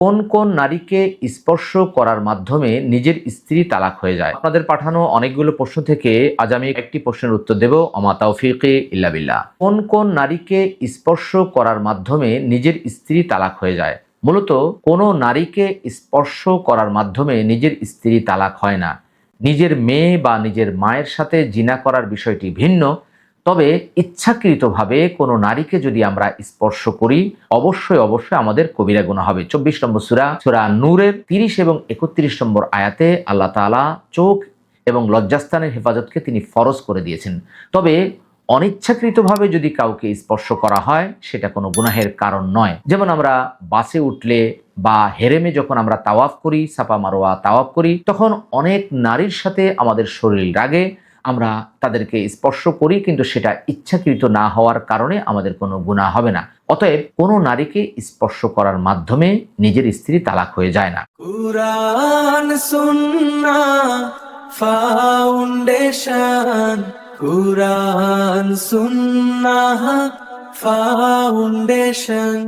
কোন কোন নারীকে স্পর্শ করার মাধ্যমে নিজের স্ত্রী তালাক হয়ে যায়? আপনাদের পাঠানো অনেকগুলো প্রশ্ন থেকে আজ আমি একটি প্রশ্নের উত্তর দেব। ওমা তাওফীকি ইল্লা বিল্লাহ। কোন কোন নারীকে স্পর্শ করার মাধ্যমে নিজের স্ত্রী তালাক হয়ে যায়? মূলত কোনো নারীকে স্পর্শ করার মাধ্যমে নিজের স্ত্রী তালাক হয় না। নিজের মেয়ে বা নিজের মায়ের সাথে জিনা করার বিষয়টি ভিন্ন। তবে ইচ্ছাকৃতভাবে কোনো নারীকে যদি আমরা স্পর্শ করি, অবশ্যই আমাদের কবিরা গুনাহ হবে। 24 নম্বর সূরা নূরের 30 এবং 31 নম্বর আয়াতে আল্লাহ তাআলা চোখ এবং লজ্জাস্থানের হেফাজতকে তিনি ফরজ করে দিয়েছেন। তবে অনিচ্ছাকৃতভাবে যদি কাউকে স্পর্শ করা হয়, সেটা কোনো গুনাহের কারণ নয়। যেমন আমরা বাসে উঠলে বা হেরেমে যখন আমরা তাওয়াফ করি, সাফা মারওয়া তাওয়াফ করি, তখন অনেক নারীর সাথে আমাদের শরীর লাগে, আমরা তাদেরকে স্পর্শ করি, কিন্তু সেটা ইচ্ছাকৃত না হওয়ার কারণে আমাদের কোনো গুনাহ হবে না। অতএব কোনো নারীকে স্পর্শ করার মাধ্যমে নিজের স্ত্রী তালাক হয়ে যায় না। কুরআন সুন্নাহ ফাউন্ডেশন, কুরআন সুন্নাহ ফাউন্ডেশন।